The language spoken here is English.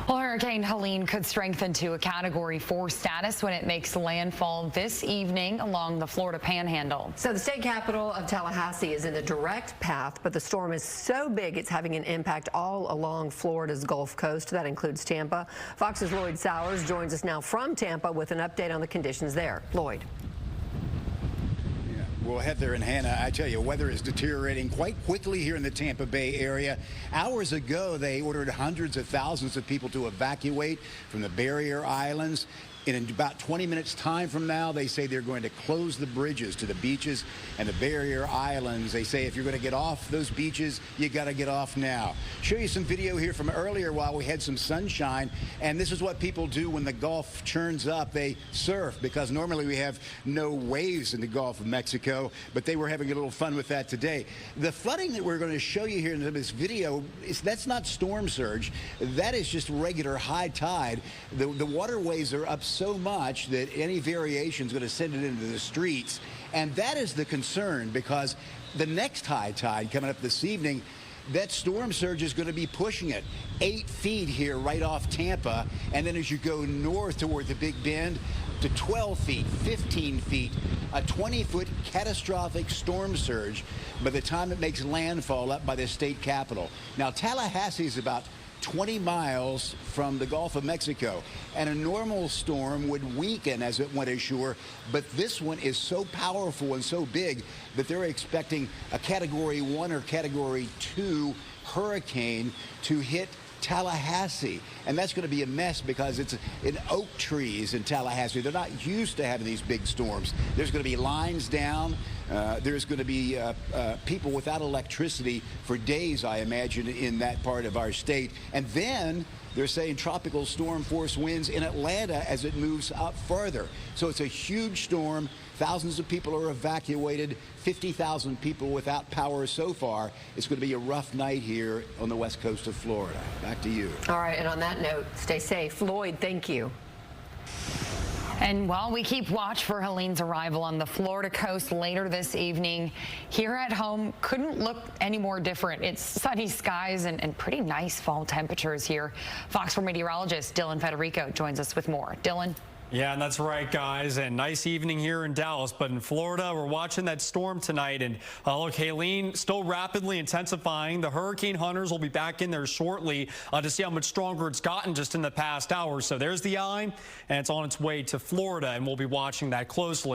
Well, Hurricane Helene could strengthen to a Category 4 status when it makes landfall this evening along the Florida Panhandle. So the state capital of Tallahassee is in the direct path, but the storm is so big it's having an impact all along Florida's Gulf Coast. That includes Tampa. Fox's Lloyd Sowers joins us now from Tampa with an update on the conditions there. Lloyd. Well, Heather and Hannah, I tell you, weather is deteriorating quite quickly here in the Tampa Bay area. Hours ago, they ordered hundreds of thousands of people to evacuate from the barrier islands. In about 20 minutes time from now, they say they're going to close the bridges to the beaches and the barrier islands. They say if you're going to get off those beaches, you got to get off now. Show you some video here from earlier while we had some sunshine. And this is what people do when the Gulf churns up. They surf, because normally we have no waves in the Gulf of Mexico, but they were having a little fun with that today. The flooding that we're going to show you here in this video, that's not storm surge. That is just regular high tide. The waterways are up so much that any variation is going to send it into the streets. And that is the concern, because the next high tide coming up this evening, that storm surge is going to be pushing it 8 feet here right off Tampa. And then as you go north toward the Big Bend, to 12 feet, 15 feet, a 20-foot catastrophic storm surge by the time it makes landfall up by the state capitol. Now, Tallahassee is about 20 miles from the Gulf of Mexico, and a normal storm would weaken as it went ashore, but this one is so powerful and so big that they're expecting a Category 1 or Category 2 hurricane to hit Tallahassee, and that's going to be a mess because it's in oak trees in Tallahassee. They're not used to having these big storms. There's going to be lines down. There's going to be people without electricity for days, I imagine, in that part of our state. And then they're saying tropical storm force winds in Atlanta as it moves up further. So it's a huge storm. Thousands of people are evacuated, 50,000 people without power so far. It's going to be a rough night here on the west coast of Florida. Back to you. All right, and on that note, stay safe. Lloyd, thank you. And while we keep watch for Helene's arrival on the Florida coast later this evening, here at home couldn't look any more different. It's sunny skies and pretty nice fall temperatures here. Fox 4 meteorologist Dylan Federico joins us with more. Dylan. Yeah, and that's right, guys. And nice evening here in Dallas. But in Florida, we're watching that storm tonight. And look, Helene still rapidly intensifying. The hurricane hunters will be back in there shortly to see how much stronger it's gotten just in the past hour. So there's the eye, and it's on its way to Florida, and we'll be watching that closely.